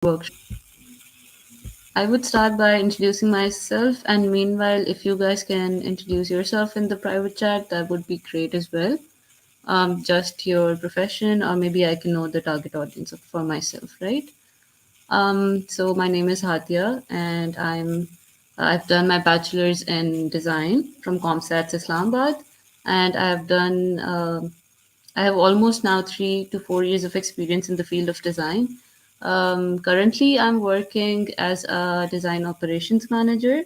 workshop. I would start by introducing myself, and meanwhile, if you guys can introduce yourself in the private chat, that would be great as well. Just your profession, or maybe I can know the target audience for myself, right? So my name is Hatia, and I've done my bachelor's in design from ComStats Islamabad, and I have almost now 3 to 4 years of experience in the field of design. Currently, I'm working as a design operations manager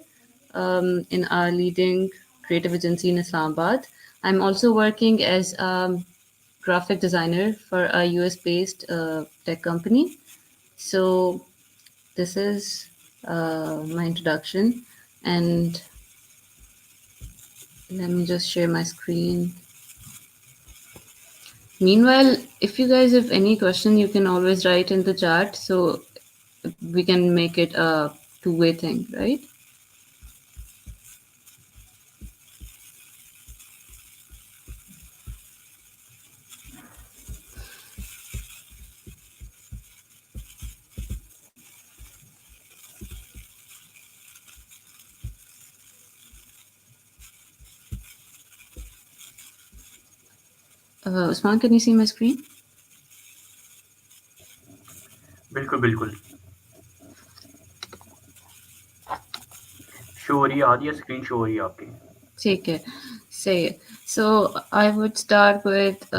in a leading creative agency in Islamabad. I'm also working as a graphic designer for a US based tech company. So, this is my introduction, and let me just share my screen. Meanwhile, if you guys have any question, you can always write in the chat so we can make it a two-way thing, right? Usman, can you see my screen? बिल्कुल बिल्कुल show हो रही है आदि screen show हो रही है आपकी ठीक है, सही है. So I would start with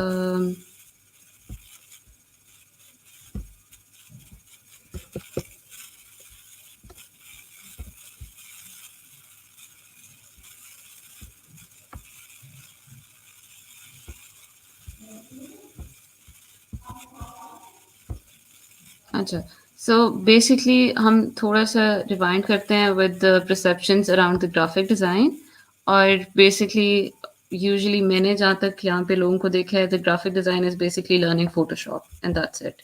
अच्छा. So basically हम थोड़ा सा रिवाइंड करते हैं with the perceptions around the graphic design. और basically usually मैंने जहाँ तक यहाँ पे लोगों को देखा है, the graphic design is basically learning Photoshop and that's it,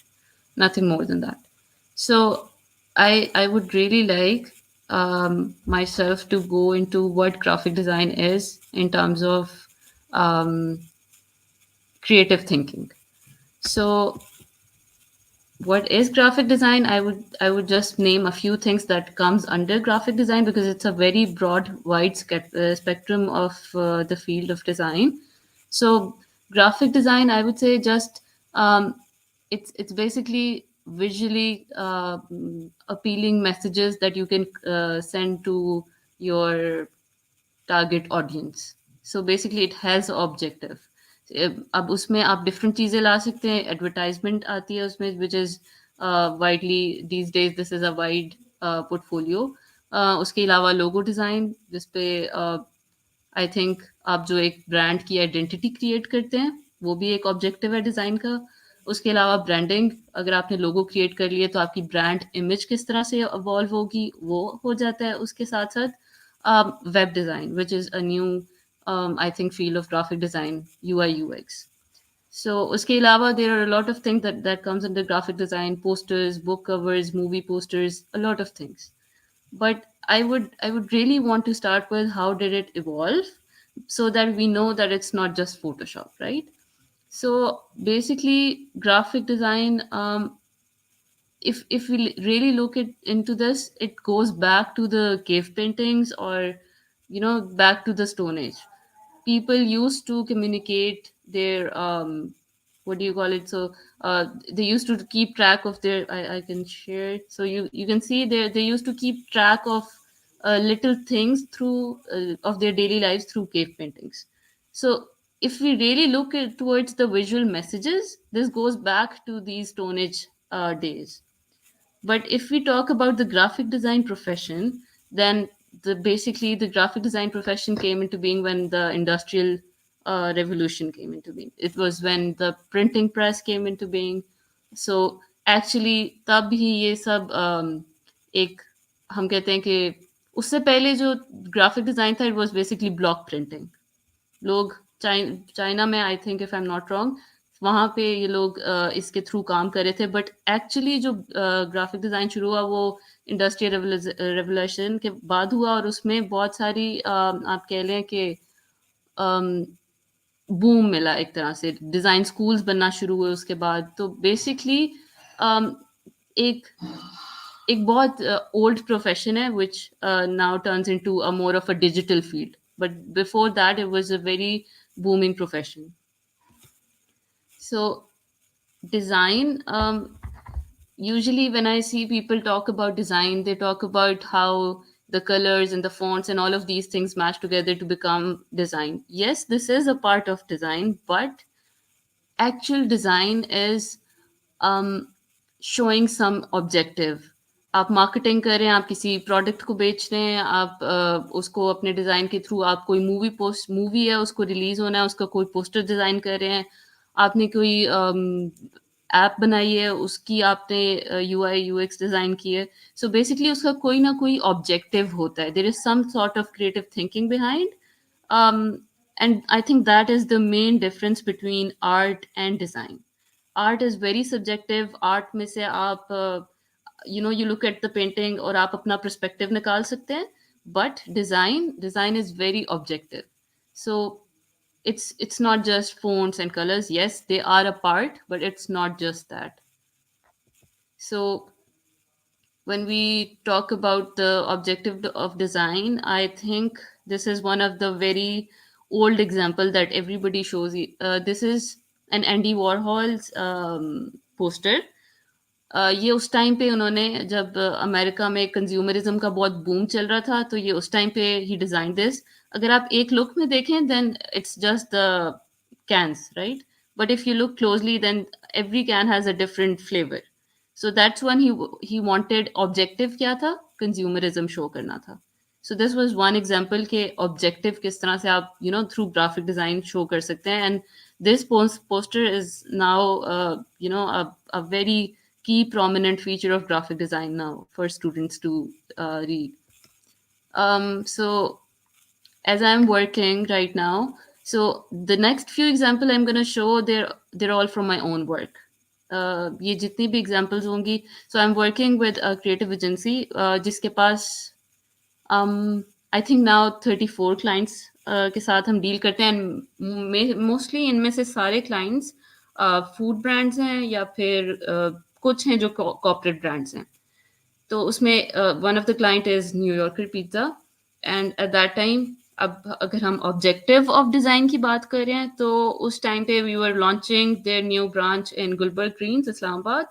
nothing more than that. So I would really like myself to go into what graphic design is in terms of um, creative thinking. So what is graphic design? I would just name a few things that comes under graphic design because it's a very broad wide spectrum of the field of design. So graphic design, I would say, just it's basically visually appealing messages that you can send to your target audience. So basically it has objective. अब उसमें आप different चीज़ें ला सकते हैं. Advertisement आती है उसमें, which is widely these days, this is a wide portfolio. उसके अलावा logo design, जिसपे आई थिंक आप जो एक ब्रांड की आइडेंटिटी क्रिएट करते हैं, वो भी एक ऑब्जेक्टिव है डिज़ाइन का. उसके अलावा ब्रांडिंग, अगर आपने लोगो क्रिएट कर लिए तो आपकी ब्रांड इमेज किस तरह से इवॉल्व होगी, वो हो जाता है. उसके साथ साथ web design, which is a new I think field of graphic design, UI UX. So उसके अलावा there are a lot of things that comes under graphic design: posters, book covers, movie posters, a lot of things. But I would really want to start with how did it evolve, so that we know that it's not just Photoshop, right? So basically graphic design, if we really look into this, it goes back to the cave paintings, or back to the Stone Age. People used to communicate their what do you call it, so they used to keep track of their, I can share, so you can see they used to keep track of little things through of their daily lives through cave paintings. So if we really look towards the visual messages, this goes back to these Stone Age days. But if we talk about the graphic design profession, then basically the graphic design profession came into being when the industrial revolution came into being. It was when the printing press came into being. So actually तब ही ये सब एक, हम कहते हैं कि उससे पहले जो ग्राफिक डिजाइन था, it was basically block printing. लोग चाइना में, I think if I am not wrong, वहाँ पे ये लोग इसके थ्रू काम कर रहे थे. बट एक्चुअली जो ग्राफिक डिज़ाइन शुरू हुआ, वो इंडस्ट्रियल रेवोल्यूशन के बाद हुआ, और उसमें बहुत सारी आप कह लें कि बूम मिला एक तरह से. डिज़ाइन स्कूल्स बनना शुरू हुए उसके बाद. तो बेसिकली एक एक बहुत old profession है, which now turns into a more of a digital field. But before that, it was a very booming profession. So design, usually when I see people talk about design, they talk about how the colors and the fonts and all of these things match together to become design. Yes, this is a part of design, but actual design is um, showing some objective. आप marketing कर रहे हैं, आप किसी product को बेच रहे हैं, आप उसको अपने डिज़ाइन के थ्रू, आप कोई मूवी है उसको रिलीज़ होना है, उसका कोई पोस्टर डिज़ाइन कर रहे हैं, आपने कोई ऐप बनाई है, उसकी आपने यूआई यूएक्स डिज़ाइन की है. सो बेसिकली उसका कोई ना कोई ऑब्जेक्टिव होता है. There is some sort of creative thinking behind. And I think that is the main difference between art and design. Art is very subjective. Art में से आप you look at the painting और आप अपना perspective निकाल सकते हैं. But design is very objective. So it's not just fonts and colors. Yes, they are a part, but it's not just that. So when we talk about the objective of design, I think this is one of the very old example that everybody shows. This is an Andy Warhol's poster. ये उस time पे उन्होंने, जब America में consumerism का बहुत boom चल रहा था, तो ये उस टाइम पे ही डिजाइन दिस. अगर आप एक लुक में देखें, then it's just the cans, right? But if you look closely, then every can has a different flavor. So that's when he wanted objective क्या था, consumerism show करना था. So this was one example के objective किस तरह से आप through graphic design show कर सकते हैं. And this poster is now a very key prominent feature of graphic design now for students to read. So as I'm working right now, so the next few example I'm going to show, they're all from my own work. ये जितनी भी examples होंगी, so I'm working with a creative agency जिसके पास I think now 34 clients के साथ हम deal करते हैं. एंड मोस्टली इनमें से सारे क्लाइंट्स फूड ब्रांड्स हैं या फिर कुछ हैं जो कॉर्पोरेट ब्रांड्स हैं. तो उसमें one of the client is New Yorker pizza. And eight that time, अब अगर हम ऑब्जेक्टिव ऑफ डिज़ाइन की बात कर रहे हैं, तो उस टाइम पे we were launching their new branch in Gulberg greens, Islamabad.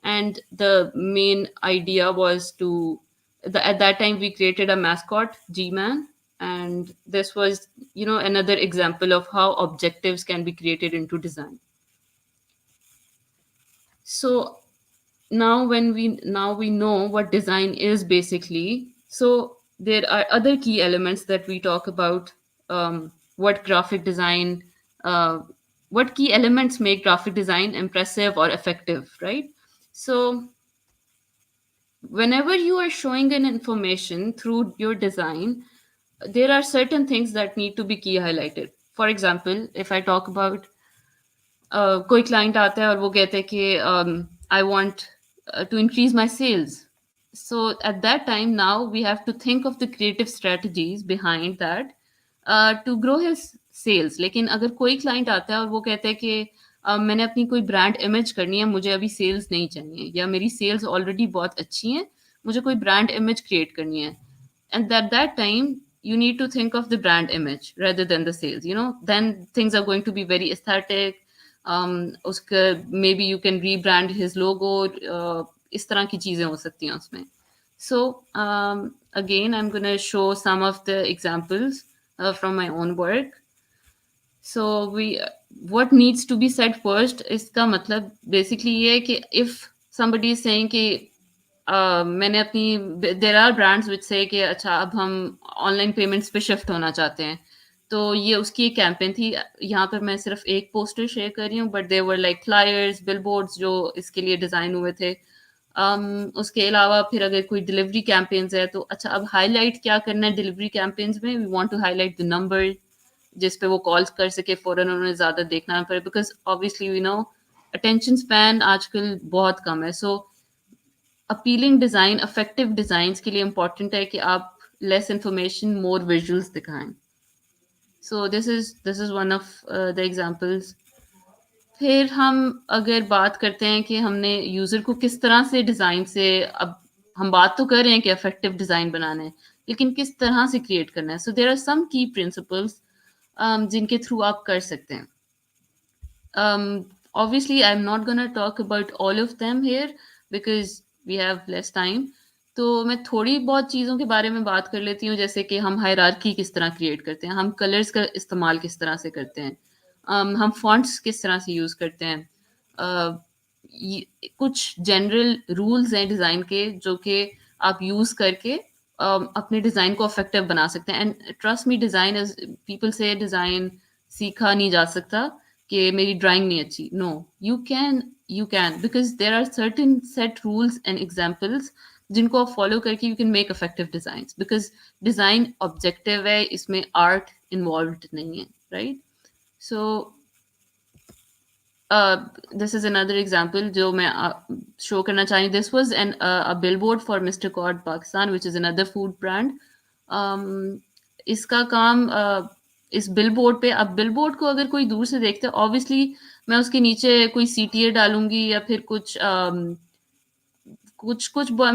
And the main idea was to at that time we created a mascot, G-Man. And this was another example of how objectives can be created into design. So now we know what design is basically. So there are other key elements that we talk about. What graphic design what key elements make graphic design impressive or effective, right? So whenever you are showing an information through your design, there are certain things that need to be key highlighted. For example, if I talk about कोई client आता है और वो कहते हैं कि I want to increase my sales. So at that time, now we have to think of the creative strategies behind that to grow his sales. लेकिन अगर कोई क्लाइंट आता है और वो कहता है कि मैंने अपनी कोई ब्रांड इमेज करनी है, मुझे अभी सेल्स नहीं चाहिए, या मेरी सेल्स ऑलरेडी बहुत अच्छी हैं, मुझे कोई ब्रांड इमेज क्रिएट करनी है. And at that time, you need to think of the brand image rather than the sales. Then things are going to be very aesthetic. उसका maybe you can rebrand his logo. इस तरह की चीजें हो सकती हैं उसमें. So again, I'm going to show some of the examples from my own work. So what needs to be said first, इसका मतलब basically ये है कि if somebody is saying कि मैंने अपनी, देर आर ब्रांड्स विच से कि अच्छा अब हम ऑनलाइन पेमेंट्स पे शिफ्ट होना चाहते हैं, तो ये उसकी एक कैंपेन थी. यहाँ पर मैं सिर्फ एक पोस्टर शेयर कर रही हूँ, but there were like flyers, billboards जो इसके लिए डिज़ाइन हुए थे. उसके अलावा फिर अगर कोई डिलीवरी कैंपेन्स है, तो अच्छा अब हाईलाइट क्या करना है डिलीवरी कैंपेन्स में, we want to highlight the number जिस पे वो कॉल कर सके, फ़ौरन उन्हें ज़्यादा देखना ना पड़े, because obviously we know attention span आजकल बहुत कम है. So appealing design, effective designs के लिए इम्पॉर्टेंट है कि आप लेस इंफॉर्मेशन मोर विजुअल्स दिखाएं. So this is one of the examples. फिर हम अगर बात करते हैं कि हमने यूज़र को किस तरह से डिज़ाइन से, अब हम बात तो कर रहे हैं कि इफेक्टिव डिज़ाइन बनाना है, लेकिन किस तरह से क्रिएट करना है। सो देयर आर सम की प्रिंसिपल्स जिनके थ्रू आप कर सकते हैं। Obviously, I'm not gonna talk about all of them here because we have less time. तो मैं थोड़ी बहुत चीज़ों के बारे में बात कर लेती हूँ, जैसे कि हम हायरार्की किस तरह क्रिएट करते हैं, हम कलर्स का इस्तेमाल किस तरह से करते हैं, हम फॉन्ट्स किस तरह से यूज़ करते हैं। अ, कुछ जनरल रूल्स हैं डिज़ाइन के जो कि आप यूज़ करके अपने डिज़ाइन को इफेक्टिव बना सकते हैं। And trust me, design is, people से डिज़ाइन सीखा नहीं जा सकता कि मेरी ड्राइंग नहीं अच्छी। No, you can because there are certain set rules and examples जिनको आप फॉलो करके you can make effective design, because design objective है, इसमें आर्ट इन्वॉल्व नहीं है, right? So this is another example जो मैं show करना चाहूँ. This was a billboard for Mr. Cod Pakistan, which is another food brand. इसका काम इस बिलबोर्ड पे, अब बिलबोर्ड को अगर कोई दूर से देखते हैं, ऑब्वियसली मैं उसके नीचे कोई सीटीए डालूंगी या फिर कुछ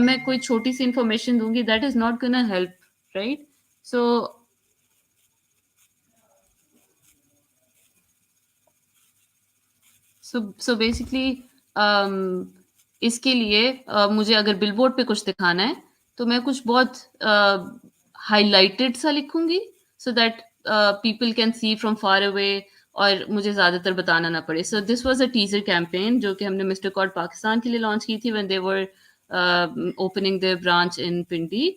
मैं कोई छोटी सी इंफॉर्मेशन दूंगी, that is not gonna help, right? So so basically इसके लिए मुझे अगर बिलबोर्ड पे कुछ दिखाना है तो मैं कुछ बहुत हाईलाइटेड सा लिखूंगी, so that people can see from far away और मुझे ज़्यादातर बताना ना पड़े. So this was a teaser campaign जो कि हमने मिस्टर कॉड पाकिस्तान के लिए लॉन्च की थी when they were opening their branch in Pindi.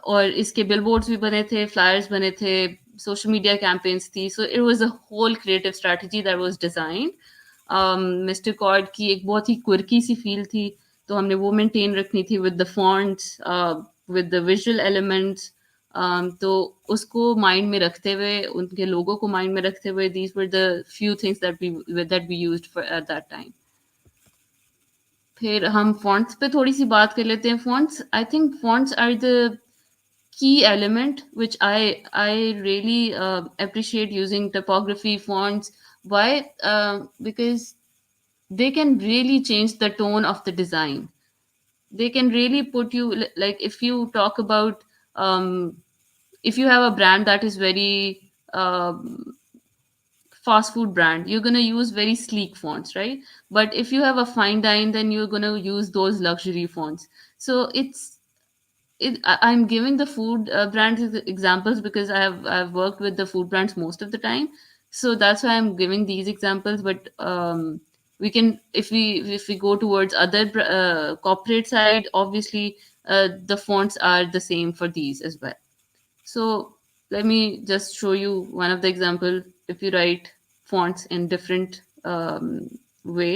और इसके बिलबोर्ड्स भी बने थे, फ्लायर्स बने थे, सोशल मीडिया कैंपेन्स थी. So it was a whole creative strategy that was design. Mister कॉर्ड की एक बहुत ही क्विर्की सी फील थी, तो हमने वो मेंटेन रखनी थी with the fonts, with the visual elements. तो उसको माइंड में रखते हुए, उनके लोगों को माइंड में रखते हुए, these were the few things that we used for at that time. फिर हम फॉन्ट्स पे थोड़ी सी बात कर लेते हैं. Fonts, I think fonts are the key element which I really appreciate using typography fonts. Why? Because they can really change the tone of the design. They can really put you like, if you talk about um, if you have a brand that is very fast food brand, you're going to use very sleek fonts, right? But if you have a fine dine, then you're going to use those luxury fonts. So I'm giving the food brands as examples because I've worked with the food brands most of the time, so that's why I'm giving these examples. But we can, if we go towards other corporate side, obviously the fonts are the same for these as well. So let me just show you one of the example. If you write fonts in different way,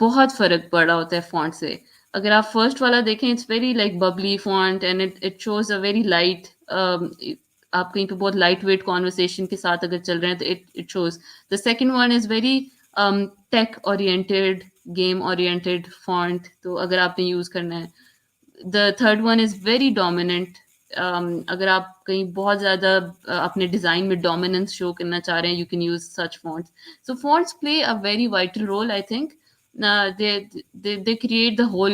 बहुत फ़र्क पड़ा होता है font से. अगर आप first वाला देखें, it's very like Babli font and it shows a very light, आप कहीं पे बहुत लाइट वेट कॉन्वर्सेशन के साथ अगर चल रहे हैं तो it shows. The second one is very tech oriented, game oriented font, तो अगर आपने यूज़ करना है. The third one is very dominant. अगर आप कहीं बहुत ज़्यादा अपने डिज़ाइन में डोमिनेंस शो करना चाह रहे हैं, you can use such fonts. So fonts play a very vital role, I think. They create the whole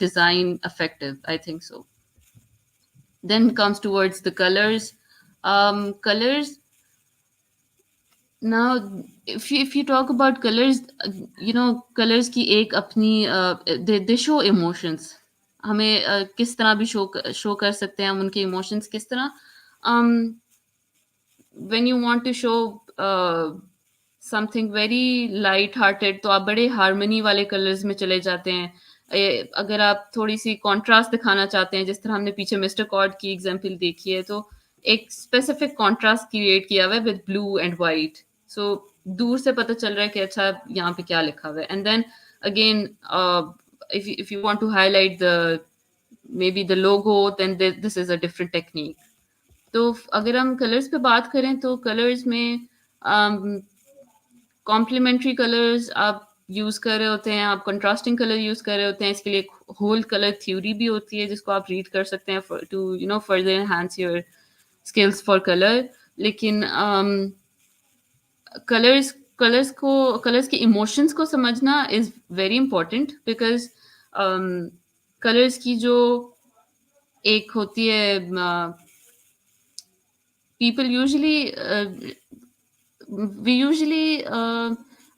design effective, I think so. Then comes towards the colors. Colors, now if you talk about colors, colors की एक अपनी they show emotions. हमें किस तरह भी show कर सकते हैं हम उनके इमोशंस किस तरह. um, when you want to show something very light hearted, तो आप बड़े हार्मनी वाले कलर्स में चले जाते हैं. अगर आप थोड़ी सी कॉन्ट्रास्ट दिखाना चाहते हैं, जिस तरह हमने पीछे मिस्टर कॉर्ड की एग्जांपल देखी है, तो एक स्पेसिफिक कॉन्ट्रास्ट क्रिएट किया हुआ है विद ब्लू एंड वाइट. सो दूर से पता चल रहा है कि अच्छा यहाँ पे क्या लिखा हुआ है. And then again, if you want to highlight the maybe the logo, then this is a different technique. तो अगर हम कलर्स पे बात करें तो कलर्स में कॉम्प्लीमेंट्री कलर्स आप यूज़ कर रहे होते हैं, आप कंट्रास्टिंग कलर यूज़ कर रहे होते हैं. इसके लिए होल कलर थ्योरी भी होती है जिसको आप रीड कर सकते हैं to further enhance your skills for colour. लेकिन कलर्स कलर्स के इमोशंस को समझना is very important, because colours की जो एक होती है, people usually we usually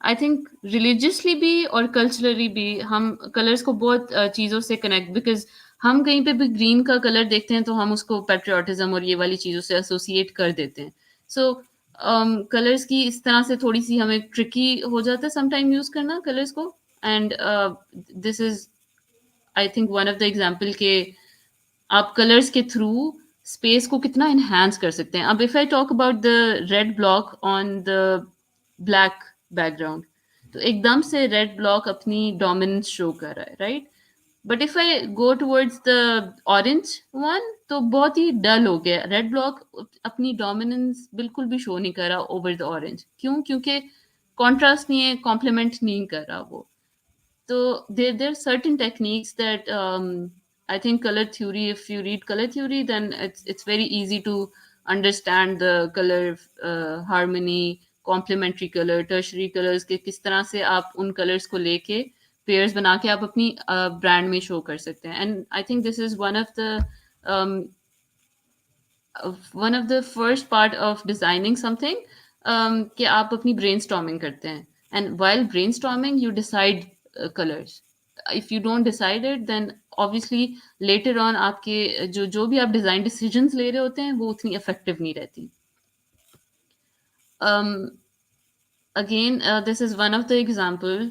I think religiously भी और कल्चरली भी हम कलर्स को बहुत चीज़ों से कनेक्ट, बिकॉज हम कहीं पे भी ग्रीन का कलर देखते हैं तो हम उसको पेट्रियाटिज्म और ये वाली चीज़ों से एसोसिएट कर देते हैं. सो कलर्स की इस तरह से थोड़ी सी हमें ट्रिकी हो जाता है समटाइम यूज़ करना कलर्स को. And this is I think one of the example के आप कलर्स के थ्रू स्पेस को कितना इन्हांस कर सकते हैं. अब if I talk about the red block on the black background, तो एकदम से रेड ब्लॉक अपनी डोमिनेंस शो कर रहा है, right? But if I go towards the orange one, तो बहुत ही डल हो गया. रेड ब्लॉक अपनी डोमिनेंस बिल्कुल भी शो नहीं कर रहा ओवर द ऑरेंज. क्यों? क्योंकि कॉन्ट्रास्ट नहीं है, कॉम्प्लीमेंट नहीं कर रहा वो. So there are certain techniques that I think color theory. If you read color theory, then it's very easy to understand the color harmony, complementary color, tertiary colors के किस तरह से आप उन colors को लेके pairs बना के आप अपनी brand में show कर सकते हैं. And I think this is um, one of the first part of designing something, कि आप अपनी brainstorming करते हैं. And while brainstorming, you decide colors. If you don't decide it, then obviously later on आपके जो भी आप design decisions ले रहे होते हैं वो उतनी effective नहीं रहती. Um, Again, this is one of the example.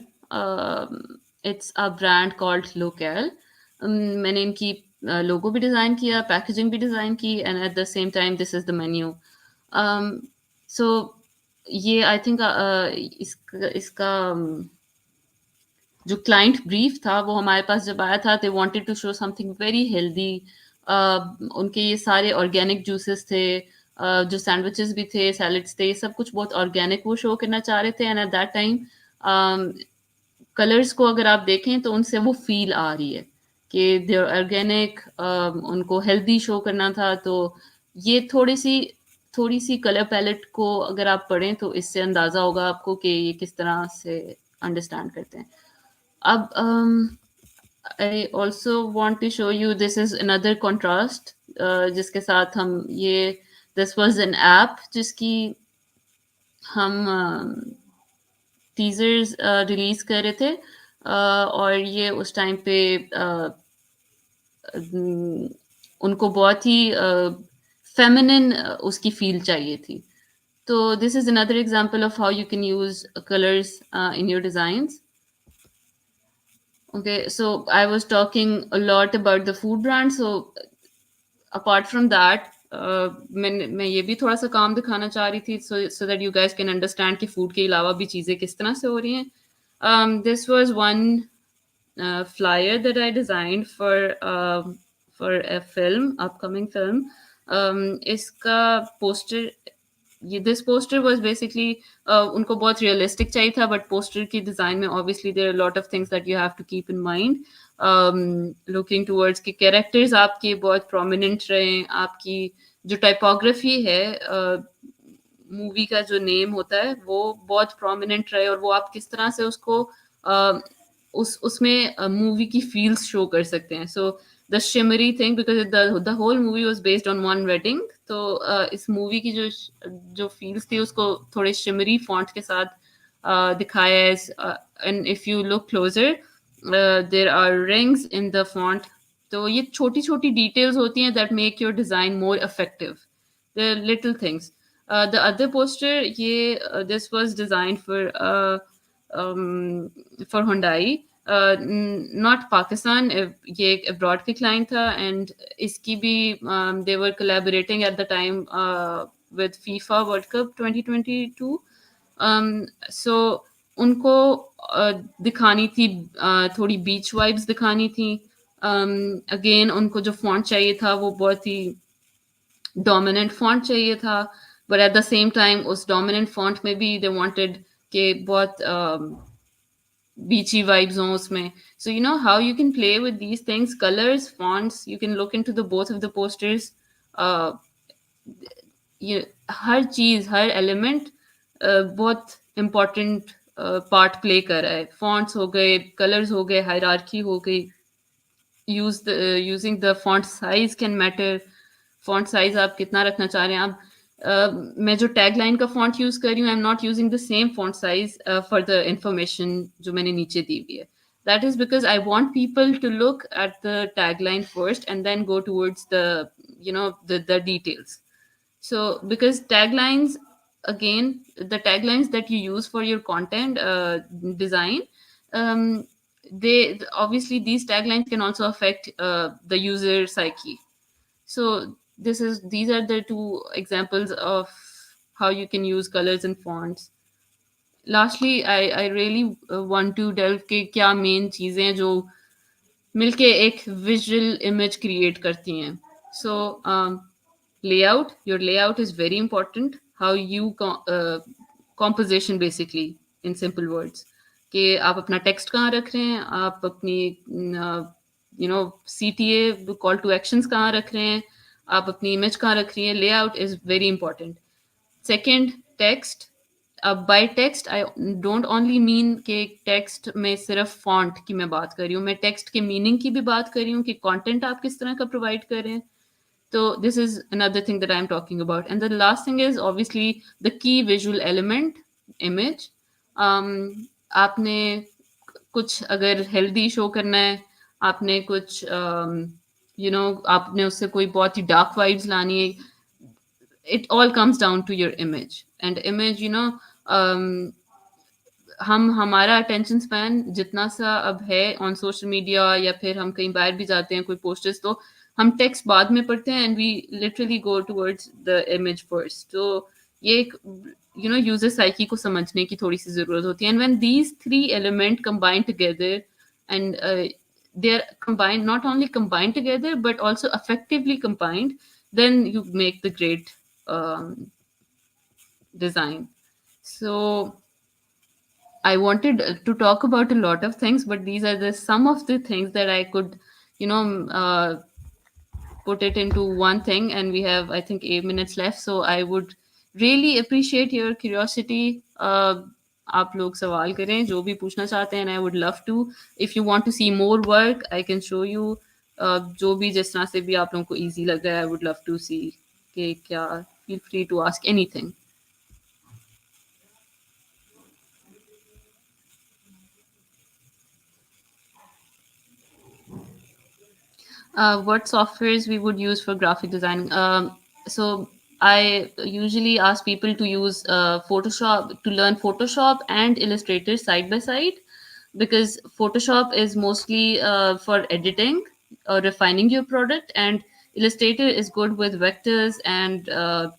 It's a brand called Local. मैंने इनकी logo भी design किया, packaging भी design की, and at the same time this is the menu. So ये I think इसका जो क्लाइंट ब्रीफ था वो हमारे पास जब आया था, they wanted to show something very healthy. उनके ये सारे ऑर्गेनिक जूसेस थे, जो सैंडविचेस भी थे, सैलड्स थे, ये सब कुछ बहुत ऑर्गेनिक वो शो करना चाह रहे थे. And eight that time colours को अगर आप देखें तो उनसे वो फील आ रही है कि दे ऑर्गेनिक, उनको हेल्दी शो करना था. तो ये थोड़ी सी कलर पैलेट को अगर आप पढ़ें तो इससे अंदाज़ा होगा आपको कि ये किस तरह से अंडरस्टैंड करते हैं. अब I also want to show you, this is another contrast, जिसके साथ हम ये this was an app जिसकी हम टीजर्स रिलीज कर रहे थे, और ये उस टाइम पे उनको बहुत ही फेमिनिन उसकी फील चाहिए थी. तो this is another example of how you can use colours in your designs. Okay, so I was talking a lot about the food brand. So apart from that, मैं ये भी थोड़ा सा काम दिखाना चाह रही थी, so that you guys can understand कि food के अलावा भी चीज़ें किस तरह से हो रही हैं. This was one flyer that I designed for a film, upcoming film. इसका poster, this poster was basically उनको बहुत realistic चाहिए था, but poster की design में obviously there are a lot of things that you have to keep in mind. Looking towards कि characters आपके बहुत prominent रहें, आपकी जो typography है, मूवी का जो नेम होता है वो बहुत प्रोमिनेंट रहे, और वो आप किस तरह से उसको उसमें मूवी की फील्स शो कर सकते हैं. So the shimmery thing, because the whole movie was based on one wedding, तो इस मूवी की जो फील्स थी उसको थोड़े शिमरी फॉन्ट के साथ दिखाया है. And if you look closer, there are rings in the font. तो ये छोटी छोटी डिटेल्स होती हैं that make your design more effective, the little things. The other poster, this was designed for Hyundai, not Pakistan. ये एक abroad के client था, and इसकी भी they were collaborating at the time with FIFA World Cup 2022. So उनको दिखानी थी, थोड़ी beach vibes दिखानी थी. Again उनको जो font चाहिए था वो बहुत ही डोमिनेंट फॉन्ट चाहिए था, but at the same time उस डोमिनेंट फॉन्ट में भी दे वांटेड के बहुत बीची वाइब्स हों उसमें. So you know how you can play with these things, colours, fonts. You can look into the both of the posters. ये हर चीज़, हर element बहुत इम्पोर्टेंट पार्ट प्ले कर रहा है. फॉन्ट्स हो गए, कलर्स हो गए, हायरार्की हो गई, using the font size can matter. Font size आप कितना रखना चाह रहे हैं. आप मैं जो टैगलाइन का फॉन्ट यूज कर रही हूँ, I am not using the same font size for the information जो मैंने नीचे दी हुई है. That is because I want people to look at the tagline first and then go towards the the details. So, because taglines, again, the taglines that you use for your content design, um, they obviously these taglines can also affect the user psyche. So, these are the two examples of how you can use colors and fonts. Lastly, I really want to delve के क्या main चीज़ें हैं जो मिलके एक visual image create करती हैं. सो layout, your layout is very important. How you composition basically, in simple words, कि आप अपना टेक्स्ट कहाँ रख रहे हैं, आप अपनी CTA कॉल टू एक्शंस कहाँ रख रहे हैं, आप अपनी इमेज कहाँ रख रही है. Layout is very important. Second, text. अब by text I don't only mean कि टेक्स्ट में सिर्फ फॉन्ट की मैं बात कर रही हूँ, मैं टेक्स्ट के मीनिंग की भी बात कर रही हूँ कि कंटेंट आप किस तरह का प्रोवाइड कर रहे हैं. So this is another thing that I'm talking about. And the last thing is obviously the key visual element, image. आपने कुछ अगर हेल्दी शो करना है, आपने कुछ आपने उससे कोई बहुत ही डार्क वाइब्स लानी है, it all comes down to your image. And image, हम हमारा अटेंशन स्पैन जितना सा अब है ऑन सोशल मीडिया या फिर हम कहीं बाहर भी जाते हैं कोई पोस्टर्स, तो हम टेक्स्ट बाद में पढ़ते हैं and we literally go towards the image first. तो ये एक यूजर साइकी को समझने की थोड़ी सी ज़रूरत होती है. And when these three element combine together and they are combined, not only combined together but also effectively combined, then you make the great um, design. So I wanted to talk about a lot of things, but these are the some of the things that I could, you know, put it into one thing. And we have, I think, 8 minutes left. So I would really appreciate your curiosity. आप लोग सवाल करें जो भी पूछना चाहते हैं, and I would love to. If you want to see more work, I can show you. जो भी जिस तरह से भी आप लोगों को easy लग रहा है, I would love to see कि क्या. Feel free to ask anything. What softwares we would use for graphic design. So I usually ask people to use Photoshop, to learn Photoshop and Illustrator side by side, because Photoshop is mostly for editing or refining your product, and Illustrator is good with vectors and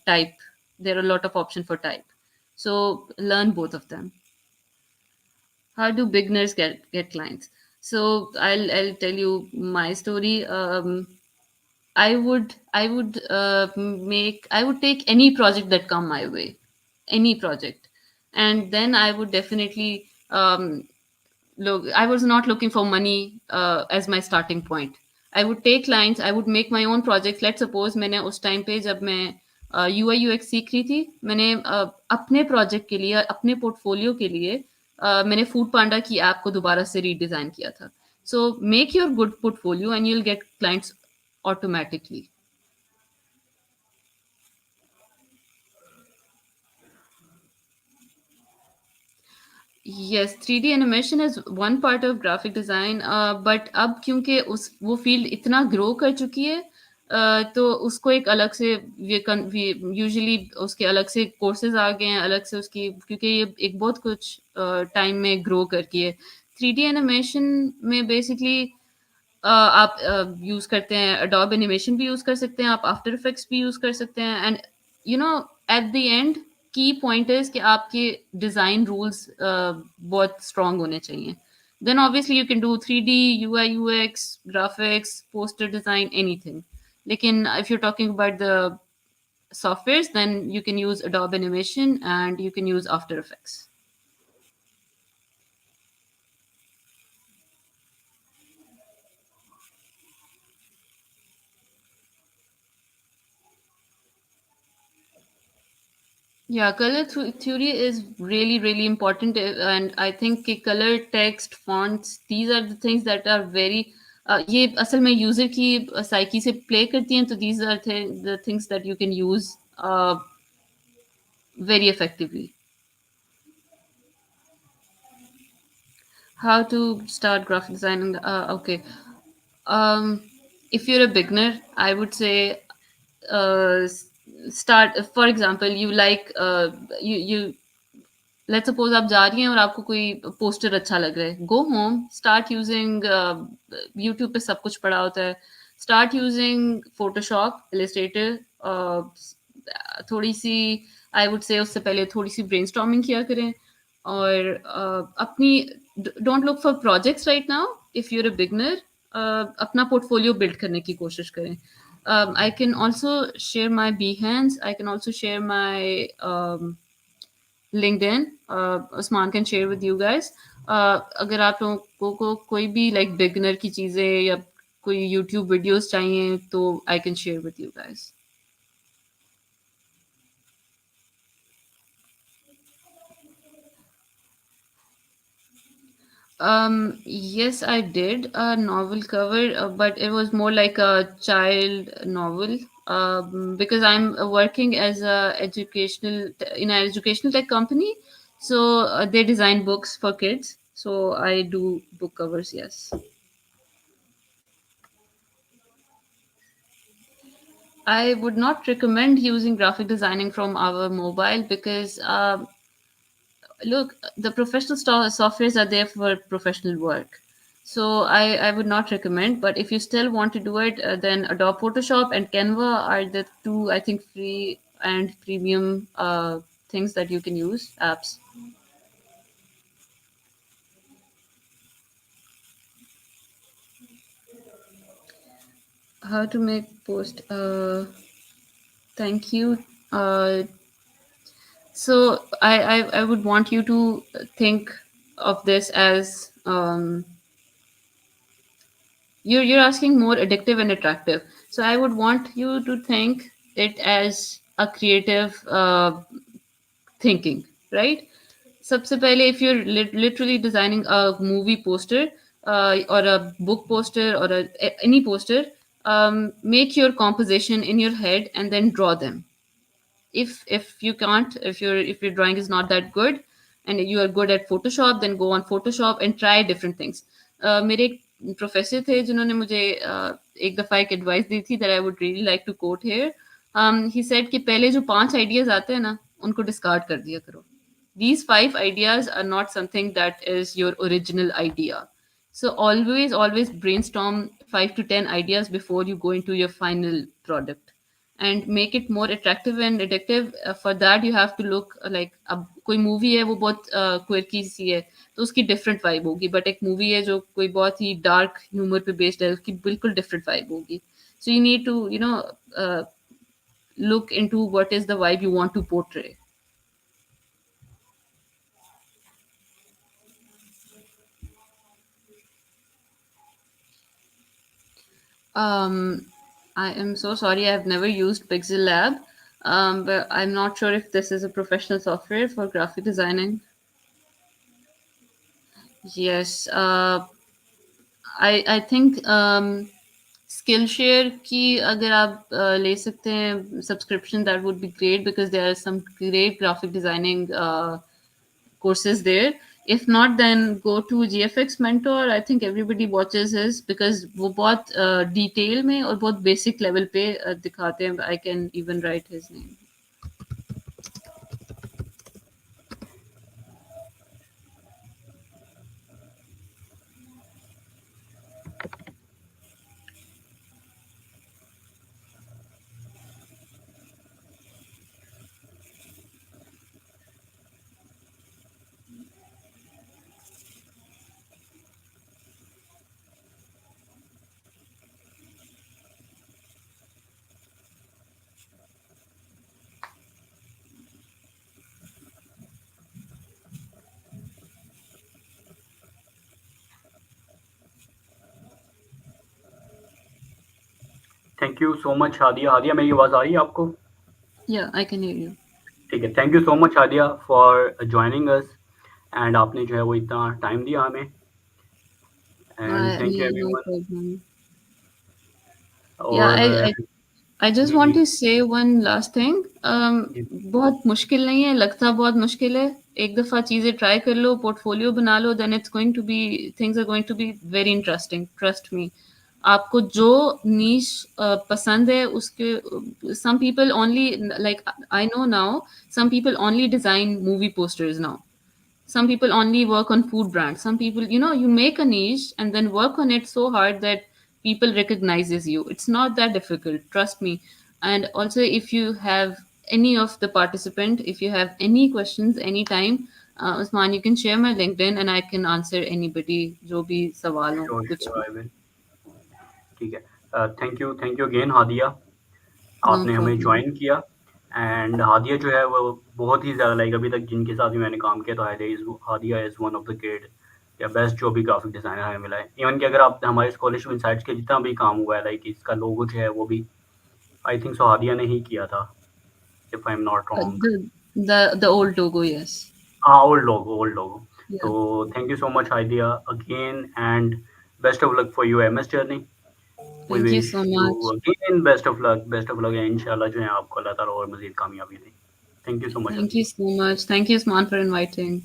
type. There are a lot of options for type. So learn both of them. How do beginners get clients? So I'll tell you my story. I would take any project that come my way, any project, and then I would definitely look. I was not looking for money as my starting point. I would take clients. I would make my own projects. Let's suppose मैंने उस time पे जब मैं UI UX सीख रही थी, मैंने अपने प्रोजेक्ट के लिए, अपने पोर्टफोलियो के लिए मैंने फूड पांडा की ऐप को दोबारा से रीडिज़ाइन किया था. So make your good portfolio and you'll get clients automatically. Yes, 3D animation is one part of graphic design, but अब क्योंकि उस वो फ़ील्ड इतना ग्रो कर चुकी है, तो उसको एक अलग से यूजुअली उसके अलग से कोर्सेज आ गए हैं, अलग से उसकी, क्योंकि ये एक बहुत कुछ टाइम में ग्रो करती है. 3D एनिमेशन में बेसिकली आप यूज़ करते हैं, एडोब एनिमेशन भी यूज़ कर सकते हैं, आप आफ्टर इफेक्ट्स भी यूज़ कर सकते हैं. And you know at the end की पॉइंट इज़ कि आपके डिज़ाइन रूल्स बहुत स्ट्रॉन्ग होने चाहिए. Then obviously you can do 3D, UI UX, graphics, poster design, anything. लेकिन if you talking about the softwares, then you can use Adobe Animation and you can use After Effects. Yeah, theory is really, really important, and I think कि color, text, fonts, these are the things that are very ये असल में user की psyche से play करती हैं, तो these are the things that you can use very effectively. How to start graphic designing? Okay, um, if you're a beginner, I would say uh, s- start. For example, you like you let's suppose आप जा रही हैं और आपको कोई poster अच्छा लग रहा है, go home, start using, YouTube पे सब कुछ पड़ा होता है, स्टार्ट यूजिंग फोटोशॉप, इलस्ट्रेटर, थोड़ी सी, आई वुड से उससे पहले थोड़ी सी ब्रेनस्टॉर्मिंग किया करें, और अपनी, don't look for projects right now, if you're a beginner, अपना पोर्टफोलियो बिल्ड करने की कोशिश करें. I can also share my Behance. I can also share my LinkedIn. Usman can share with you guys. अगर आप लोगों को कोई भी लाइक बिगनर की चीज़ें या कोई यूट्यूब वीडियोस चाहिए तो I can share with you guys. Yes, I did a novel cover, but it was more like a child novel. Because I'm working as a educational in an educational tech company, so they design books for kids. So I do book covers. Yes, I would not recommend using graphic designing from our mobile because look, the professional softwares are there for professional work. So I would not recommend. But if you still want to do it, then Adobe Photoshop and Canva are the two, I think, free and premium things that you can use, apps. How to make post? Thank you. So I would want you to think of this as you're asking more addictive and attractive. So I would want you to think it as a creative thinking, right? सबसे पहले, if you're literally designing a movie poster or a book poster or any poster, make your composition in your head and then draw them. If you can't, if your drawing is not that good and you are good at Photoshop, then go on Photoshop and try different things. मेरे एक professor थे जिन्होंने मुझे एक दफ़ा एक advice दी थी that I would really like to quote here. He said कि पहले जो 5 आइडियाज आते हैं ना, उनको डिस्कार्ड कर दिया करो. These 5 ideas are not something that is your original idea. So always brainstorm 5 to 10 ideas before you go into your final product and make it more attractive and addictive. For that you have to look like, अब कोई movie है वो बहुत क्विरकी सी है तो उसकी different vibe होगी, but एक मूवी है जो कोई बहुत ही डार्क ह्यूमर पे बेस्ड है, उसकी बिल्कुल डिफरेंट वाइब होगी. So you need to, look into what is the vibe you want to portray. Um, I am so sorry. I've never used Pixel Lab, but I'm not sure if this is a professional software for graphic designing. Yes, I think Skillshare की अगर आप ले सकते हैं subscription, that would be great because there are some great graphic designing courses there. If not, then go to GFX Mentor. I think everybody watches his because वो बहुत detail में और बहुत बेसिक लेवल पे दिखाते हैं. I can even write his name. Thank you so much Hadiya. Hadiya, मेरी आवाज़ आ रही है आपको? Yeah, I can hear you. ठीक है, thank you so much Hadiya for joining us and आपने जो है वो इतना टाइम दिया हमें and thank you No everyone problem. Yeah, और I just जी, want जी, to say one last thing. जी, बहुत मुश्किल नहीं है, लगता बहुत मुश्किल है. एक दफ़ा चीज़ें ट्राई कर लो, पोर्टफोलियो बना लो, then it's going to be things are going to be very interesting. Trust me. आपको जो नीश पसंद है उसके some people only like I know now some people only design movie posters now. Some people only work on food brands. Some people, you make a niche and then work on it so hard that people recognizes you. It's not that difficult, trust me. And also, if you have any of the participant, if you have any questions anytime, Usman, you can share my LinkedIn and I can answer anybody जो भी सवाल हो sure कुछ sure भी. I will ठीक है thank you again Hadiya No आपने हमें problem. जॉइन किया एंड हादिया जो है वो बहुत ही ज़्यादा लाइक अभी तक जिनके साथ भी मैंने काम किया तो Hadiya is one of the great या बेस्ट जो भी ग्राफिक डिज़ाइनर हमें मिला है इवन कि अगर आप हमारे स्कॉलरशिप इनसाइट्स के जितना भी काम हुआ है लाइक इसका लोगो जो है वो भी आई थिंक सो हादिया ने ही किया था if I am not wrong The old logo, yes. हाँ ओल्ड लोगो तो Yeah. Thank you so much Hadia again and best of luck for your MS journey we Thank you विश so you much. Again best of luck इंशाल्लाह जो है आपको अल्लाह ताला और मज़ीद कामयाबी दे thank you so much Thank you Hadia so much. Thank you, Usman, for inviting.